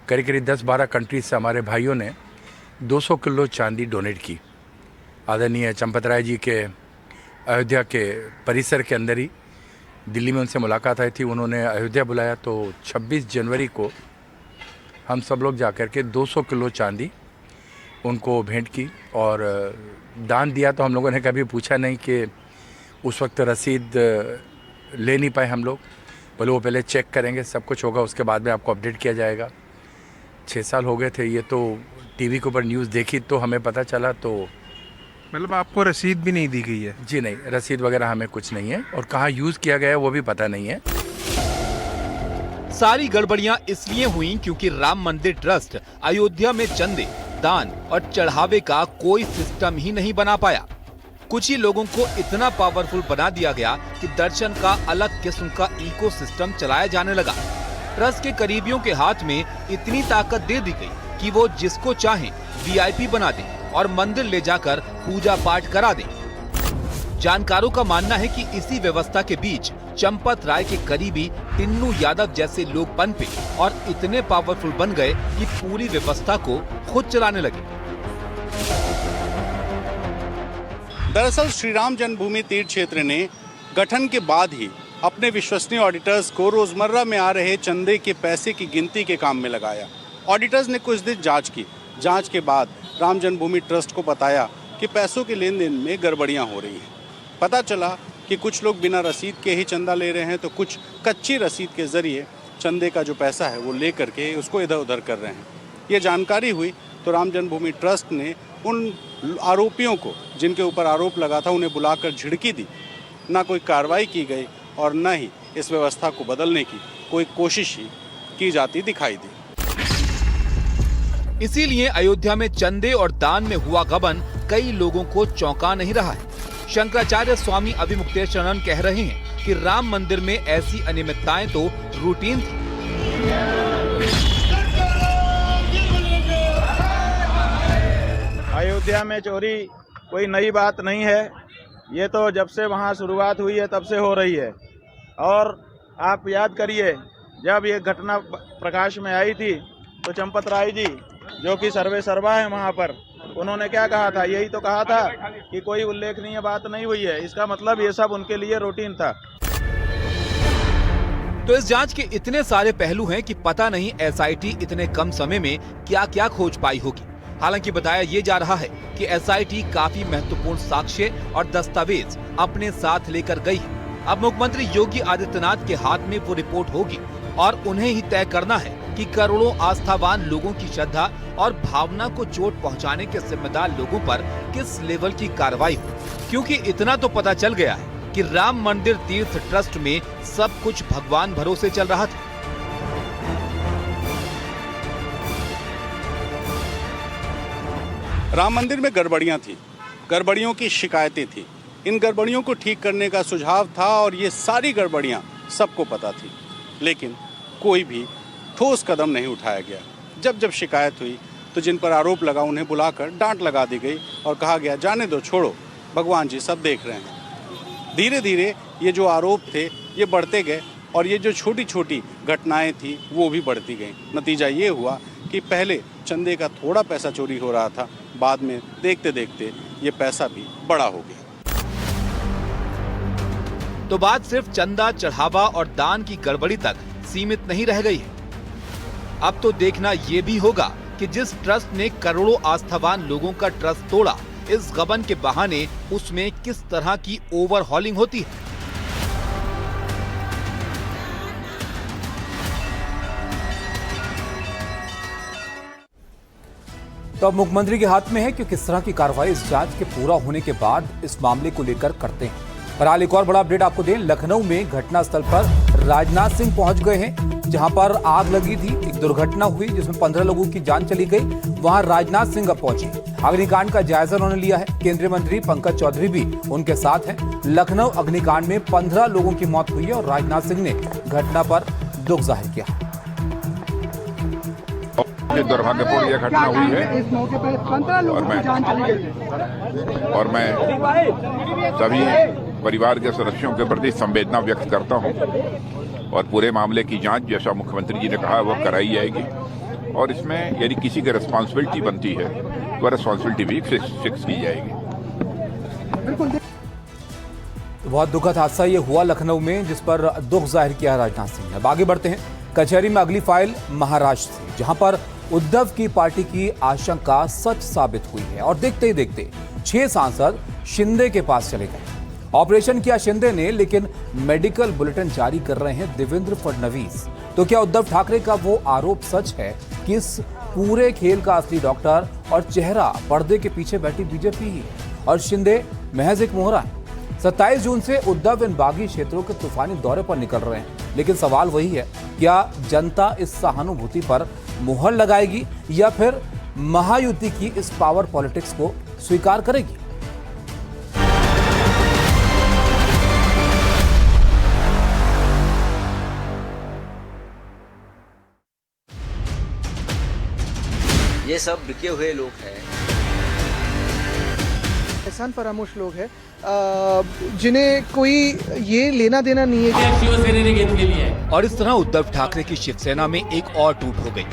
करीब 10-12 कंट्रीज से हमारे भाइयों ने 200 किलो चांदी डोनेट की। आदरणीय चंपत राय जी के अयोध्या के परिसर के अंदर ही दिल्ली में उनसे मुलाकात आई थी, उन्होंने अयोध्या बुलाया। तो 26 जनवरी को हम सब लोग जाकर के 200 किलो चांदी उनको भेंट की और दान दिया। तो हम लोगों ने कभी पूछा नहीं कि उस वक्त रसीद ले नहीं पाए हम लोग, बोले वो पहले चेक करेंगे, सब कुछ होगा, उसके बाद में आपको अपडेट किया जाएगा। 6 साल हो गए थे ये, तो टीवी के ऊपर न्यूज़ देखी तो हमें पता चला। तो मतलब आपको रसीद भी नहीं दी गई है? जी नहीं, रसीद वगैरह हमें कुछ नहीं है और कहाँ यूज़ किया गया है वो भी पता नहीं है। सारी गड़बड़ियां इसलिए हुई क्योंकि राम मंदिर ट्रस्ट अयोध्या में चंदे, दान और चढ़ावे का कोई सिस्टम ही नहीं बना पाया। कुछ ही लोगों को इतना पावरफुल बना दिया गया कि दर्शन का अलग किस्म का इकोसिस्टम चलाया जाने लगा। ट्रस्ट के करीबियों के हाथ में इतनी ताकत दे दी गई कि वो जिसको चाहें वीआईपी बना दें और मंदिर ले जाकर पूजा पाठ करा दें। जानकारों का मानना है कि इसी व्यवस्था के बीच चंपत राय के करीबी टिन्नू यादव जैसे लोग पनपे और इतने पावरफुल बन गए कि पूरी व्यवस्था को खुद चलाने लगे। दरअसल श्री राम जन्मभूमि तीर्थ क्षेत्र ने गठन के बाद ही अपने विश्वसनीय ऑडिटर्स को रोजमर्रा में आ रहे चंदे के पैसे की गिनती के काम में लगाया। ऑडिटर्स ने कुछ दिन जांच की। जांच के बाद राम जन्मभूमि ट्रस्ट को बताया कि पैसों के लेन देन में गड़बड़ियां हो रही हैं। पता चला कि कुछ लोग बिना रसीद के ही चंदा ले रहे हैं, तो कुछ कच्ची रसीद के जरिए चंदे का जो पैसा है वो ले करके उसको इधर उधर कर रहे हैं। ये जानकारी हुई तो राम जन्मभूमि ट्रस्ट ने उन आरोपियों को, जिनके ऊपर आरोप लगा था, उन्हें बुलाकर झिड़की दी। ना कोई कार्रवाई की गई और न ही इस व्यवस्था को बदलने की कोई कोशिश ही की जाती दिखाई दी। इसीलिए अयोध्या में चंदे और दान में हुआ गबन कई लोगों को चौंका नहीं रहा है। शंकराचार्य स्वामी अभिमुक्तेश्वरन कह रहे हैं कि राम मंदिर में ऐसी अनियमितताएं तो रूटीन थी। अयोध्या में चोरी कोई नई बात नहीं है, ये तो जब से वहाँ शुरुआत हुई है तब से हो रही है। और आप याद करिए, जब ये घटना प्रकाश में आई थी तो चंपत राय जी, जो कि सर्वे सर्वा है वहाँ पर, उन्होंने क्या कहा था? यही तो कहा था कि कोई उल्लेखनीय बात नहीं हुई है। इसका मतलब ये सब उनके लिए रूटीन था। तो इस जांच के इतने सारे पहलू हैं कि पता नहीं एसआईटी इतने कम समय में क्या क्या खोज पाई होगी। हालांकि बताया ये जा रहा है कि एसआईटी काफी महत्वपूर्ण साक्ष्य और दस्तावेज अपने साथ लेकर गई है। अब मुख्यमंत्री योगी आदित्यनाथ के हाथ में वो रिपोर्ट होगी और उन्हें ही तय करना है कि करोड़ों आस्थावान लोगों की श्रद्धा और भावना को चोट पहुंचाने के जिम्मेदार लोगों पर किस लेवल की कार्रवाई हो। क्योंकि इतना तो पता चल गया है कि राम मंदिर तीर्थ ट्रस्ट में सब कुछ भगवान भरोसे चल रहा था। राम मंदिर में गड़बड़ियां थी, गड़बड़ियों की शिकायतें थी। इन गड़बड़ियों को ठीक करने का सुझाव था और ये सारी गड़बड़ियां सबको पता थी, लेकिन कोई भी ठोस कदम नहीं उठाया गया। जब जब शिकायत हुई तो जिन पर आरोप लगा उन्हें बुलाकर डांट लगा दी गई और कहा गया जाने दो, छोड़ो, भगवान जी सब देख रहे हैं। धीरे धीरे ये जो आरोप थे ये बढ़ते गए और ये जो छोटी छोटी घटनाएं थी वो भी बढ़ती गई। नतीजा ये हुआ कि पहले चंदे का थोड़ा पैसा चोरी हो रहा था, बाद में देखते देखते ये पैसा भी बड़ा हो गया। तो बात सिर्फ चंदा चढ़ावा और दान की गड़बड़ी तक सीमित नहीं रह गई है। अब तो देखना ये भी होगा कि जिस ट्रस्ट ने करोड़ों आस्थावान लोगों का ट्रस्ट तोड़ा, इस गबन के बहाने उसमें किस तरह की ओवरहॉलिंग होती है। तो अब मुख्यमंत्री के हाथ में है कि किस तरह की कार्रवाई इस जांच के पूरा होने के बाद इस मामले को लेकर करते हैं। फिलहाल एक और बड़ा अपडेट आपको दें, लखनऊ में घटनास्थल पर राजनाथ सिंह पहुंच गए हैं, जहां पर आग लगी थी। एक दुर्घटना हुई जिसमें 15 लोगों की जान चली गई। वहां राजनाथ सिंह अब पहुंचे, अग्निकांड का जायजा उन्होंने लिया है। केंद्रीय मंत्री पंकज चौधरी भी उनके साथ हैं। लखनऊ अग्निकांड में 15 लोगों की मौत हुई है और राजनाथ सिंह ने घटना पर दुख जाहिर किया। दुर्भाग्यपूर्ण यह घटना हुई है और मैं सभी परिवार के सदस्यों के प्रति संवेदना व्यक्त करता हूं और पूरे मामले की जांच, जैसा मुख्यमंत्री जी ने कहा, वो कराई जाएगी और इसमें यदि किसी की रिस्पॉन्सिबिलिटी बनती है तो रिस्पॉन्सिबिलिटी भी फिक्स की जाएगी। बहुत दुखद हादसा ये हुआ लखनऊ में, जिस पर दुख जाहिर किया राजनाथ सिंह ने। आगे बढ़ते हैं कचहरी में। अगली फाइल महाराष्ट्र से, जहां पर उद्धव की पार्टी की आशंका सच साबित हुई है और देखते ही देखते 6 सांसद शिंदे के पास चले गए। ऑपरेशन किया शिंदे ने, लेकिन मेडिकल बुलेटिन जारी कर रहे हैं देवेंद्र फडणवीस। तो क्या उद्धव ठाकरे का वो आरोप सच है कि इस पूरे खेल का असली डॉक्टर और चेहरा पर्दे के पीछे बैठी बीजेपी ही और शिंदे महज एक मोहरा है? 27 जून से उद्धव इन बागी क्षेत्रों के तूफानी दौरे पर निकल रहे हैं, लेकिन सवाल वही है, क्या जनता इस सहानुभूति पर मुहर लगाएगी या फिर महायुति की इस पावर पॉलिटिक्स को स्वीकार करेगी? ये सब बिके हुए लोग हैं, एहसान फरामोश लोग हैं, जिन्हें कोई ये लेना देना नहीं है शिवसेना। और इस तरह उद्धव ठाकरे की शिवसेना में एक और टूट हो गई।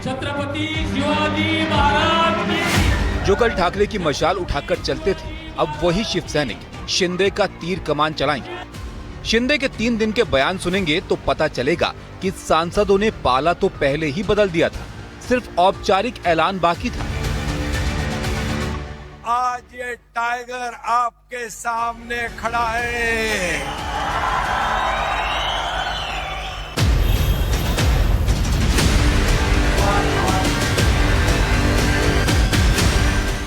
छत्रपति शिवाजी महाराज जो कल ठाकरे की मशाल उठाकर चलते थे, अब वही शिव सैनिक शिंदे का तीर कमान चलाएंगे। शिंदे के 3 दिन के बयान सुनेंगे तो पता चलेगा कि सांसदों ने पाला तो पहले ही बदल दिया था, सिर्फ औपचारिक ऐलान बाकी था। आज ये टाइगर आपके सामने खड़ा है।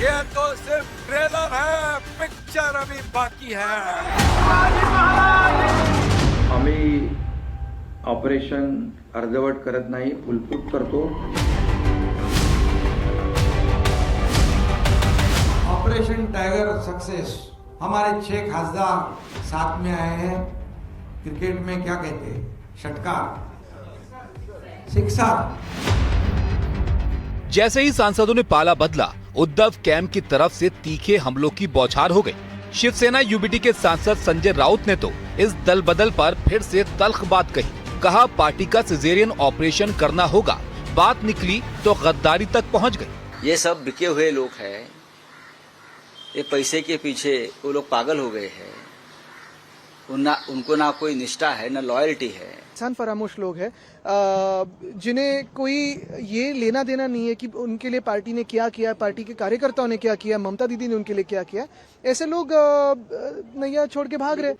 ये तो सिर्फ ट्रेलर है, पिक्चर अभी बाकी है। आम्ही ऑपरेशन अर्धवट करत नाही, फुलफूट करतो। ऑपरेशन टाइगर सक्सेस, हमारे 6 खासदार साथ में आए हैं। क्रिकेट में क्या कहते हैं, षटकार, सिक्सर। जैसे ही सांसदों ने पाला बदला, उद्धव कैंप की तरफ से तीखे हमलों की बौछार हो गई। शिवसेना यूबीटी के सांसद संजय राउत ने तो इस दल बदल पर फिर से तल्ख बात कही। कहा पार्टी का सिजेरियन ऑपरेशन करना होगा। बात निकली तो गद्दारी तक पहुंच गई। ये सब बिके हुए लोग हैं, ये पैसे के पीछे वो लोग पागल हो गए हैं। उनको ना कोई निष्ठा है, ना लॉयल्टी है। इंसान फरामोश लोग हैं जिन्हें कोई ये लेना देना नहीं है कि उनके लिए पार्टी ने क्या किया, पार्टी के कार्यकर्ताओं ने क्या किया, ममता दीदी ने उनके लिए क्या किया। ऐसे लोग नैया छोड़ के भाग रहे।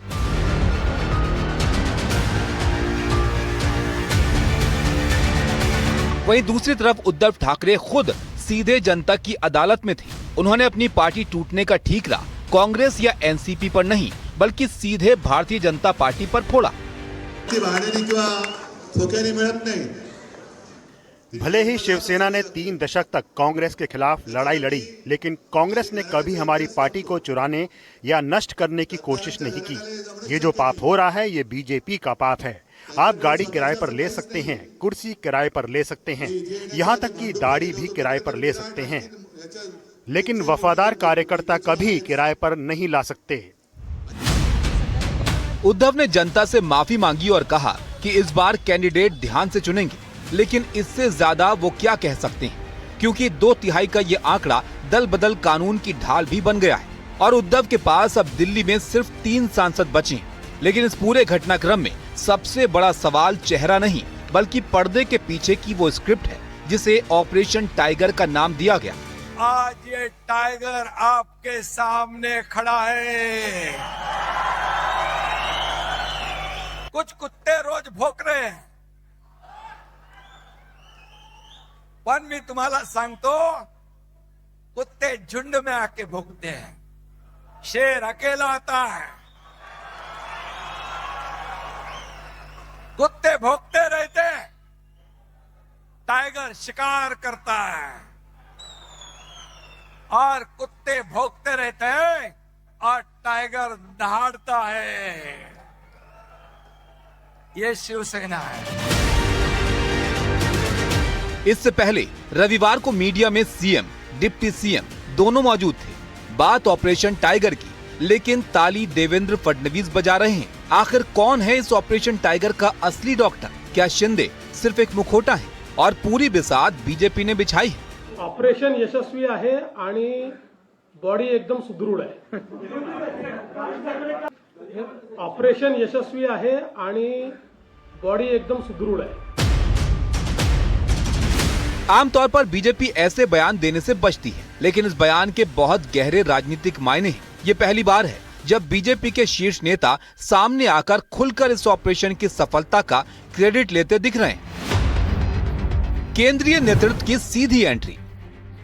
वहीं दूसरी तरफ उद्धव ठाकरे खुद सीधे जनता की अदालत में थे। उन्होंने अपनी पार्टी टूटने का ठीकरा कांग्रेस या एनसीपी पर नहीं, बल्कि सीधे भारतीय जनता पार्टी पर फोड़ा। भले ही शिवसेना ने 3 दशक तक कांग्रेस के खिलाफ लड़ाई लड़ी, लेकिन कांग्रेस ने कभी हमारी पार्टी को चुराने या नष्ट करने की कोशिश नहीं की। ये जो पाप हो रहा है, ये बीजेपी का पाप है। आप गाड़ी किराए पर ले सकते हैं, कुर्सी किराए पर ले सकते हैं, यहाँ तक कि दाढ़ी भी किराए पर ले सकते हैं, लेकिन वफादार कार्यकर्ता कभी किराए पर नहीं ला सकते। उद्धव ने जनता से माफी मांगी और कहा कि इस बार कैंडिडेट ध्यान से चुनेंगे, लेकिन इससे ज्यादा वो क्या कह सकते हैं, क्योंकि 2/3 का ये आंकड़ा दल बदल कानून की ढाल भी बन गया है और उद्धव के पास अब दिल्ली में सिर्फ 3 सांसद बचे हैं। लेकिन इस पूरे घटनाक्रम में सबसे बड़ा सवाल चेहरा नहीं, बल्कि पर्दे के पीछे की वो स्क्रिप्ट है जिसे ऑपरेशन टाइगर का नाम दिया गया। आज ये टाइगर आपके सामने खड़ा है। कुछ कुत्ते रोज भोक रहे हैं, पण मी तुम्हाला सांगतो, कुत्ते झुंड में आके भोगते हैं, शेर अकेला आता है। कुत्ते भोगते रहते, टाइगर शिकार करता है, और कुत्ते भोगते रहते हैं और टाइगर दहाड़ता है। ये शिवसेना है। इससे पहले रविवार को मीडिया में सीएम, डिप्टी सीएम दोनों मौजूद थे। बात ऑपरेशन टाइगर की, लेकिन ताली देवेंद्र फडणवीस बजा रहे हैं। आखिर कौन है इस ऑपरेशन टाइगर का असली डॉक्टर? क्या शिंदे सिर्फ एक मुखोटा है और पूरी बिसात बीजेपी ने बिछाई है? ऑपरेशन यशस्वी आहे आणि बॉडी एकदम सुदृढ आहे। ऑपरेशन यशस्वी आहे आणि बॉडी एकदम सुदृढ है। आमतौर पर बीजेपी ऐसे बयान देने से बचती है, लेकिन इस बयान के बहुत गहरे राजनीतिक मायने हैं। ये पहली बार है जब बीजेपी के शीर्ष नेता सामने आकर खुलकर इस ऑपरेशन की सफलता का क्रेडिट लेते दिख रहे हैं। केंद्रीय नेतृत्व की सीधी एंट्री।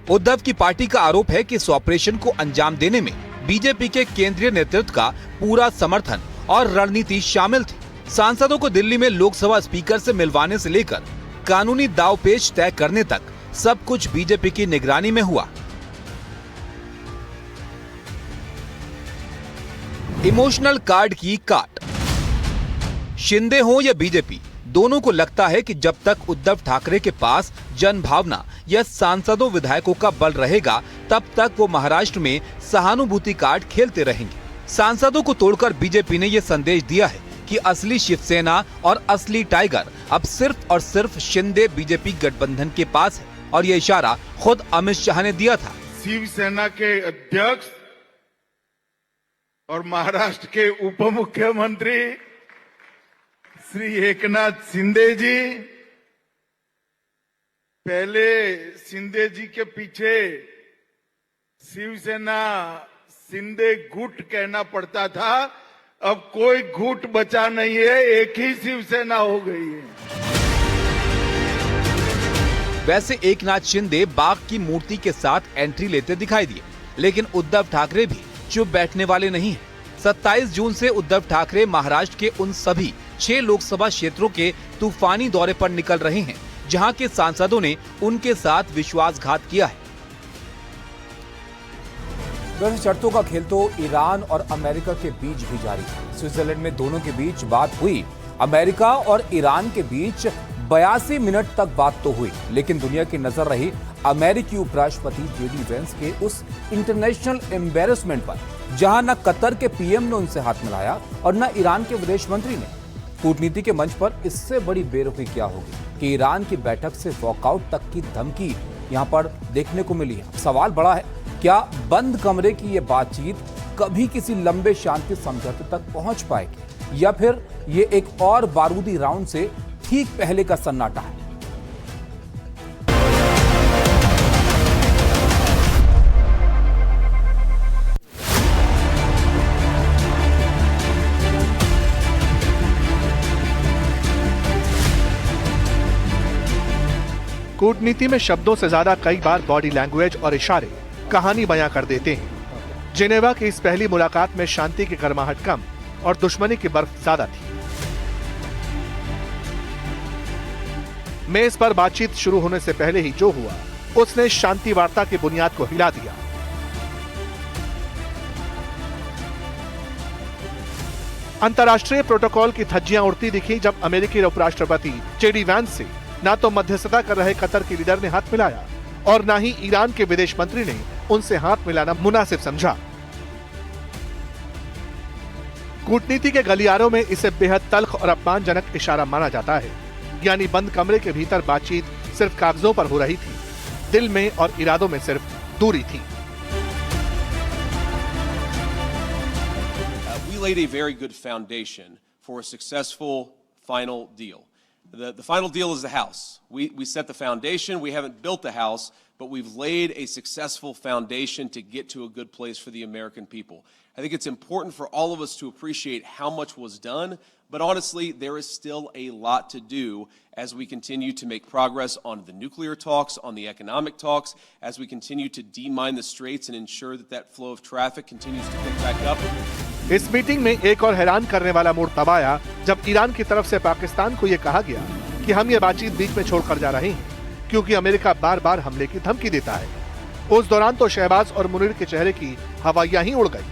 उद्धव की पार्टी का आरोप है कि इस ऑपरेशन को अंजाम देने में बीजेपी के केंद्रीय नेतृत्व का पूरा समर्थन और रणनीति शामिल थी। सांसदों को दिल्ली में लोकसभा स्पीकर से मिलवाने से लेकर कानूनी दावपेच तय करने तक सब कुछ बीजेपी की निगरानी में हुआ। इमोशनल कार्ड की काट। शिंदे हो या बीजेपी, दोनों को लगता है कि जब तक उद्धव ठाकरे के पास जनभावना या सांसदों विधायकों का बल रहेगा, तब तक वो महाराष्ट्र में सहानुभूति कार्ड खेलते रहेंगे। सांसदों को तोड़कर बीजेपी ने ये संदेश दिया है कि असली शिवसेना और असली टाइगर अब सिर्फ और सिर्फ शिंदे बीजेपी गठबंधन के पास है, और ये इशारा खुद अमित शाह ने दिया था। शिवसेना के अध्यक्ष और महाराष्ट्र के उप मुख्यमंत्री श्री एकनाथ शिंदे जी, पहले शिंदे जी के पीछे शिवसेना शिंदे गुट कहना पड़ता था, अब कोई गुट बचा नहीं है, एक ही शिवसेना हो गई है। वैसे एकनाथ शिंदे बाघ की मूर्ति के साथ एंट्री लेते दिखाई दिए, लेकिन उद्धव ठाकरे भी चुप बैठने वाले नहीं हैं। 27 जून से उद्धव ठाकरे महाराष्ट्र के उन सभी 6 लोकसभा क्षेत्रों के तूफानी दौरे पर निकल रहे हैं जहां के सांसदों ने उनके साथ विश्वासघात किया है। वैसे शर्तों का खेल तो ईरान और अमेरिका के बीच भी जारी है। स्विट्जरलैंड में दोनों के बीच बात हुई। अमेरिका और ईरान के बीच 82 मिनट तक बात तो हुई, लेकिन दुनिया की नजर रही अमेरिकी उपराष्ट्रपति जेडी वेंस के उस इंटरनेशनल एम्बेरसमेंट पर, जहां न कतर के पीएम ने उनसे हाथ मिलाया और न ईरान के विदेश मंत्री ने। कूटनीति के मंच पर इससे बड़ी बेरुखी क्या होगी कि ईरान की बैठक से वॉकआउट तक की धमकी यहां पर देखने को मिली है। सवाल बड़ा है, क्या बंद कमरे की ये बातचीत कभी किसी लंबे शांति समझौते तक पहुंच पाएगी, या फिर ये एक और बारूदी राउंड से ठीक पहले का सन्नाटा है? कूटनीति में शब्दों से ज्यादा कई बार बॉडी लैंग्वेज और इशारे कहानी बयां कर देते हैं। जिनेवा की इस पहली मुलाकात में शांति की गर्माहट कम और दुश्मनी की बर्फ ज्यादा थी। मेज पर बातचीत शुरू होने से पहले ही जो हुआ, उसने शांति वार्ता की बुनियाद को हिला दिया। अंतर्राष्ट्रीय प्रोटोकॉल की धज्जियां उड़ती दिखी जब अमेरिकी उपराष्ट्रपति जेडी वैंस से ना तो मध्यस्थता कर रहे कतर के लीडर ने हाथ मिलाया और ना ही ईरान के विदेश मंत्री ने उनसे हाथ मिलाना मुनासिब समझा। कूटनीति के गलियारों में इसे बेहद तल्ख और अपमानजनक इशारा माना जाता है, यानी बंद कमरे के भीतर बातचीत सिर्फ कागजों पर हो रही थी, दिल में और इरादों में सिर्फ दूरी थी। We laid a very good foundation for a successful final deal. The final deal is the house. We set the foundation. We haven't built the house, but we've laid a successful foundation to get to a good place for the American people. I think it's important for all of us to appreciate how much was done, but honestly, there is still a lot to do as we continue to make progress on the nuclear talks, on the economic talks, as we continue to demine the straits and ensure that that flow of traffic continues to pick back up. इस meeting में एक और हैरान करने वाला मोड़ तब आया जब ईरान की तरफ से पाकिस्तान को यह कहा गया कि हम ये बातचीत बीच में छोड़कर जा रहे हैं क्योंकि अमेरिका बार बार हमले की धमकी देता है। उस दौरान तो शहबाज और मुनीर के चेहरे की हवाइयां ही उड़ गई,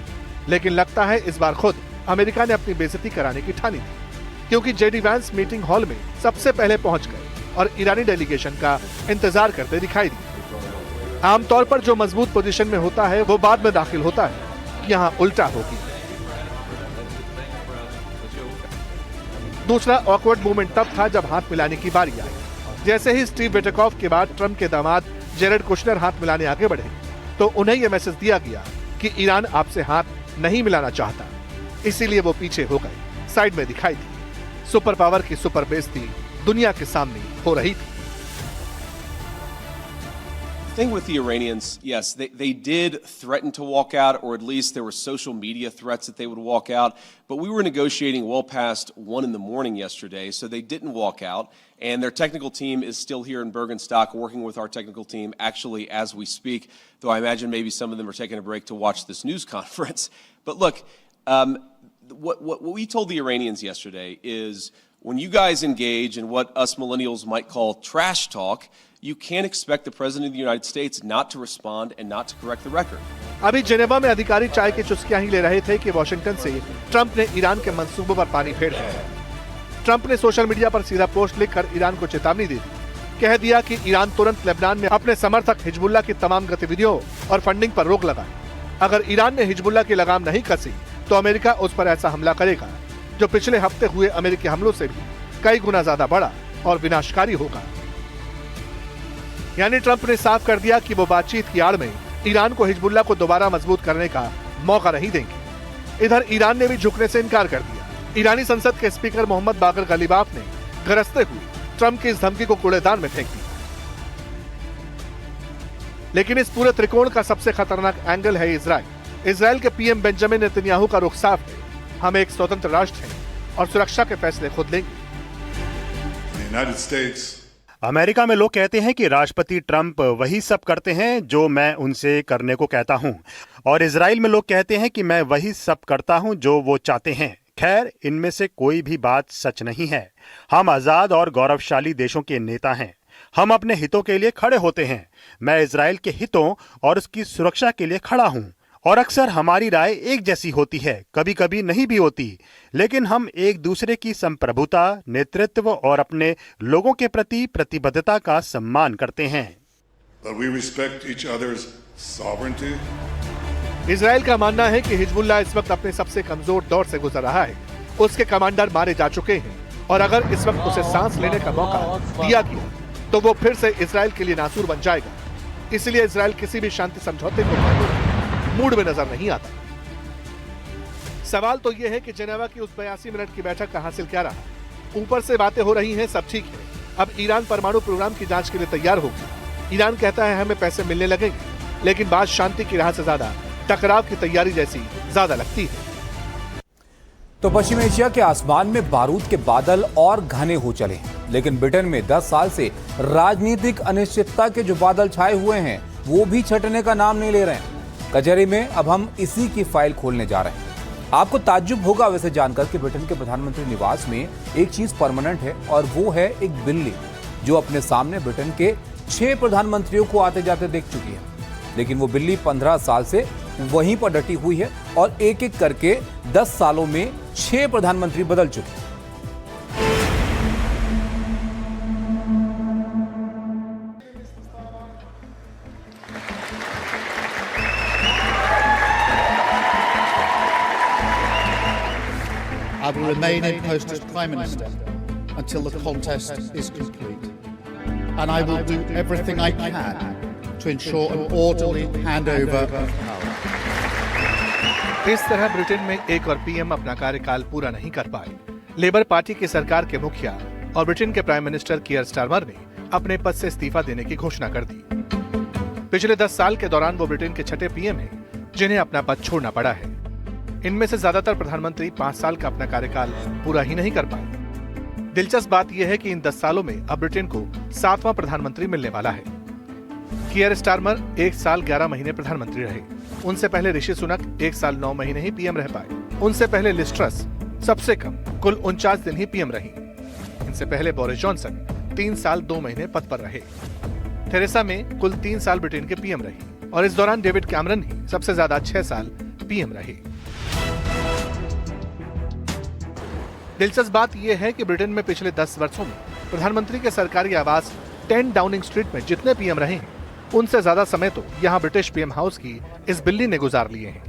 लेकिन लगता है इस बार खुद अमेरिका ने अपनी बेइज्जती कराने की ठानी थी, क्योंकि जेडी वैंस मीटिंग हॉल में सबसे पहले पहुंच गए और ईरानी डेलीगेशन का इंतजार करते दिखाई दिए। आमतौर पर जो मजबूत पोजीशन में होता है वो बाद में दाखिल होता है, यहाँ उल्टा होगी। दूसरा ऑकवर्ड मूवमेंट तब था जब हाथ मिलाने की बारी आई। जैसे ही स्टीव विटकॉफ के बाद ट्रंप के दामाद जेरेड कुशनर हाथ मिलाने आगे बढ़े तो उन्हें यह मैसेज दिया गया कि ईरान आपसे हाथ नहीं मिलाना चाहता, इसीलिए वो पीछे हो गए, साइड में दिखाई दी। सुपर पावर की सुपर बेइज्जती दुनिया के सामने हो रही थी। The thing with the Iranians, yes, they did threaten to walk out, or at least there were social media threats that they would walk out. But we were negotiating well past 1 a.m. yesterday, so they didn't walk out. And their technical team is still here in Bergenstock working with our technical team actually as we speak, though I imagine maybe some of them are taking a break to watch this news conference. But look, what we told the Iranians yesterday is when you guys engage in what us millennials might call trash talk, you can't expect the President of the United States not to respond and not to correct the record. अभी Geneva में अधिकारी चाय की चुस्कियां ही ले रहे थे कि Washington से ट्रंप ने ईरान के मंसूबों पर पानी फेर दिया। ट्रंप ने सोशल मीडिया पर सीधा पोस्ट लिखकर ईरान को चेतावनी दे दी, कह दिया कि ईरान तुरंत लेबनान में अपने समर्थक हिजबुल्लाह की तमाम गतिविधियों और फंडिंग पर रोक लगाए। अगर ईरान ने हिजबुल्लाह की लगाम नहीं कसी तो अमेरिका उस पर ऐसा हमला करेगा जो पिछले हफ्ते हुए अमेरिकी हमलों से भी कई गुना ज्यादा बड़ा और विनाशकारी होगा। यानी ट्रंप ने साफ कर दिया कि वो बातचीत की आड़ में ईरान को हिजबुल्लाह को दोबारा मजबूत करने का मौका नहीं देंगे। इधर ईरान ने भी झुकने से इनकार कर दिया। ईरानी संसद के स्पीकर मोहम्मद बाकर गलीबाफ ने गरजते हुए ट्रंप की इस धमकी को कूड़ेदान में फेंक दिया। लेकिन इस पूरे त्रिकोण का सबसे खतरनाक एंगल है इजराइल। इजराइल के पीएम बेंजामिन नेतन्याहू का रुख साफ है, हम एक स्वतंत्र राष्ट्र हैं और सुरक्षा के फैसले खुद लेंगे। अमेरिका में लोग कहते हैं कि राष्ट्रपति ट्रंप वही सब करते हैं जो मैं उनसे करने को कहता हूं, और इजराइल में लोग कहते हैं कि मैं वही सब करता हूं जो वो चाहते हैं। खैर, इनमें से कोई भी बात सच नहीं है। हम आजाद और गौरवशाली देशों के नेता हैं। हम अपने हितों के लिए खड़े होते हैं। मैं इजराइल के हितों और उसकी सुरक्षा के लिए खड़ा हूं, और अक्सर हमारी राय एक जैसी होती है, कभी कभी नहीं भी होती, लेकिन हम एक दूसरे की संप्रभुता, नेतृत्व और अपने लोगों के प्रति प्रतिबद्धता का सम्मान करते हैं। इजराइल का मानना है कि हिजबुल्लाह इस वक्त अपने सबसे कमजोर दौर से गुजर रहा है। उसके कमांडर मारे जा चुके हैं और अगर इस वक्त उसे सांस लेने का मौका दिया गया तो वो फिर से इजराइल के लिए नासूर बन जाएगा। इसलिए इजराइल किसी भी शांति समझौते को मूड में नजर नहीं आता। सवाल तो यह है कि जेनेवा की उस 82 मिनट की बैठक का हासिल क्या रहा। ऊपर से बातें हो रही हैं, सब ठीक है। अब ईरान परमाणु प्रोग्राम की जांच के लिए तैयार होगी। ईरान कहता है हमें पैसे मिलने लगेंगे, लेकिन बात शांति की राह से ज्यादा टकराव की तैयारी जैसी ज्यादा लगती है। तो पश्चिम एशिया के आसमान में बारूद के बादल और घने हो चले हैं, लेकिन ब्रिटेन में 10 साल से राजनीतिक अनिश्चितता के जो बादल छाए हुए हैं वो भी छटने का नाम नहीं ले रहे हैं। कचहरी में अब हम इसी की फाइल खोलने जा रहे हैं। आपको ताज्जुब होगा वैसे जानकर कि ब्रिटेन के प्रधानमंत्री निवास में एक चीज परमानेंट है, और वो है एक बिल्ली जो अपने सामने ब्रिटेन के 6 प्रधानमंत्रियों को आते जाते देख चुकी है। लेकिन वो बिल्ली 15 साल से वहीं पर डटी हुई है और एक एक करके 10 सालों में 6 प्रधानमंत्री बदल चुके हैं। I will remain in post as Prime Minister until the contest is complete. And I will do everything I can to ensure an orderly handover of power. इस तरह ब्रिटेन में एक और पीएम अपना कार्यकाल पूरा नहीं कर पाए। लेबर पार्टी की सरकार के मुखिया और ब्रिटेन के प्राइम मिनिस्टर कियर स्टारमर ने अपने पद से इस्तीफा देने की घोषणा कर दी। पिछले 10 साल के दौरान वो ब्रिटेन के 6ठे पीएम हैं जिन्हें अपना पद छोड़ना पड़ा है। इनमें से ज्यादातर प्रधानमंत्री 5 साल का अपना कार्यकाल पूरा ही नहीं कर पाए। दिलचस्प बात यह है कि इन 10 सालों में अब ब्रिटेन को 7वां प्रधानमंत्री मिलने वाला है। कियर स्टारमर 1 साल 11 महीने प्रधानमंत्री रहे। उनसे पहले ऋषि सुनक 1 साल 9 महीने ही पीएम रह पाए। उनसे पहले लिज ट्रस सबसे कम कुल 49 दिन ही पीएम रही। इनसे पहले बोरिस जॉनसन 3 साल 2 महीने पद पर रहे। थेरेसा मे कुल 3 साल ब्रिटेन के पीएम रही और इस दौरान डेविड कैमरन ही सबसे ज्यादा 6 साल पीएम रहे। दिलचस्प बात यह है कि ब्रिटेन में पिछले 10 वर्षों में प्रधानमंत्री के सरकारी आवास 10 डाउनिंग स्ट्रीट में जितने पीएम रहे हैं उनसे ज्यादा समय तो यहाँ ब्रिटिश पीएम हाउस की इस बिल्ली ने गुजार लिए हैं।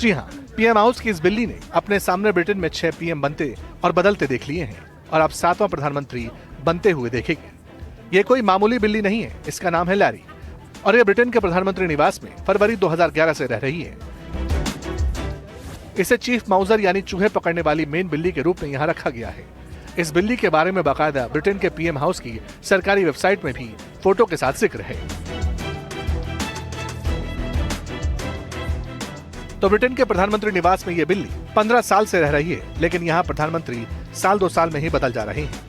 जी हाँ, पीएम हाउस की इस बिल्ली ने अपने सामने ब्रिटेन में 6 पीएम बनते और बदलते देख लिए हैं और अब 7वां प्रधानमंत्री बनते हुए देखेंगे। ये कोई मामूली बिल्ली नहीं है, इसका नाम है लैरी और ये ब्रिटेन के प्रधानमंत्री निवास में फरवरी 2011 से रह रही है। इसे चीफ माउजर यानी चूहे पकड़ने वाली मेन बिल्ली के रूप में यहाँ रखा गया है। इस बिल्ली के बारे में बाकायदा ब्रिटेन के पीएम हाउस की सरकारी वेबसाइट में भी फोटो के साथ जिक्र है। तो ब्रिटेन के प्रधानमंत्री निवास में ये बिल्ली 15 साल से रह रही है, लेकिन यहाँ प्रधानमंत्री साल 2 साल में ही बदल जा रहे हैं।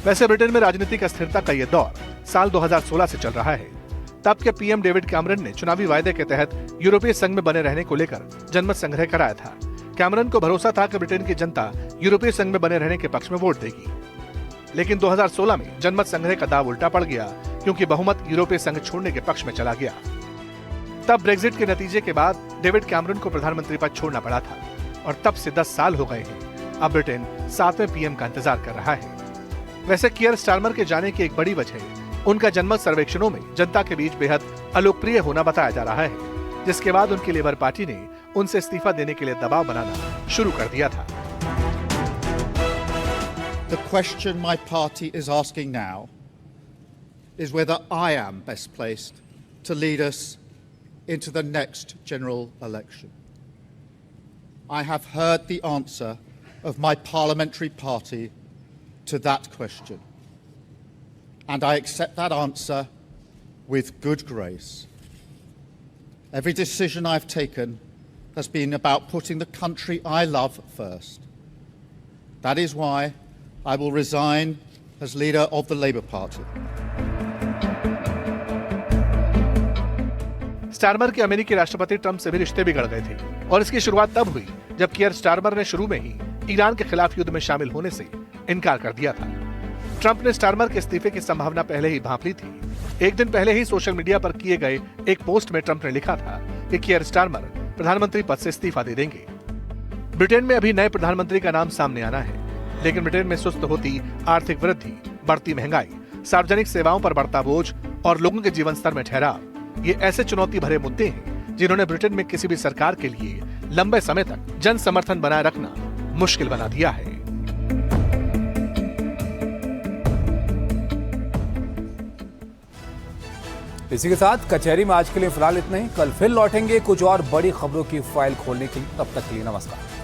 वैसे ब्रिटेन में राजनीतिक अस्थिरता का यह दौर साल 2016 से चल रहा है। तब के पीएम डेविड कैमरन ने चुनावी वायदे के तहत यूरोपीय संघ में बने रहने को लेकर जनमत संग्रह कराया था। कैमरन को भरोसा था कि ब्रिटेन की जनता यूरोपीय संघ में बने रहने के पक्ष में वोट देगी, लेकिन 2016 में जनमत संग्रह का दाव उल्टा पड़ गया क्योंकि बहुमत यूरोपीय संघ छोड़ने के पक्ष में चला गया। तब ब्रेक्जिट के नतीजे के बाद डेविड कैमरन को प्रधानमंत्री पद छोड़ना पड़ा था और तब से 10 साल हो गए हैं। अब ब्रिटेन 7वें पीएम का इंतजार कर रहा है। वैसे कियर स्टारमर के जाने की एक बड़ी वजह उनका जनमत सर्वेक्षणों में जनता के बीच बेहद अलोकप्रिय होना बताया जा रहा है, जिसके बाद उनकी लेबर पार्टी ने उनसे इस्तीफा देने के लिए दबाव बनाना शुरू कर दिया था। The question my party is asking now is whether I am best placed to lead us into the next general election. I have heard the answer of my parliamentary party to that question, and I accept that answer with good grace. Every decision I've taken has been about putting the country I love first. That is why I will resign as leader of the Labour Party. Starmer के अमेरिकी राष्ट्रपति Trump से भी रिश्ते बिगड़ गए थे और इसकी शुरुआत तब हुई जब कियर स्टारमर ने शुरू में ही ईरान के खिलाफ युद्ध में शामिल होने से इनकार कर दिया था। ट्रंप ने स्टारमर के इस्तीफे की संभावना पहले ही भांप ली थी। एक दिन पहले ही सोशल मीडिया पर किए गए एक पोस्ट में ट्रंप ने लिखा था कि कियर स्टारमर प्रधानमंत्री पद से इस्तीफा दे देंगे। ब्रिटेन में अभी नए प्रधानमंत्री का नाम सामने आना है, लेकिन ब्रिटेन में सुस्त होती आर्थिक वृद्धि, बढ़ती महंगाई, सार्वजनिक सेवाओं पर बढ़ता बोझ और लोगों के जीवन स्तर में ठहराव, ये ऐसे चुनौती भरे मुद्दे हैं जिन्होंने ब्रिटेन में किसी भी सरकार के लिए लंबे समय तक जन समर्थन बनाए रखना मुश्किल बना दिया है। इसी के साथ कचहरी में आज के लिए फिलहाल इतना ही। कल फिर लौटेंगे कुछ और बड़ी खबरों की फाइल खोलने के लिए। तब तक के लिए नमस्कार।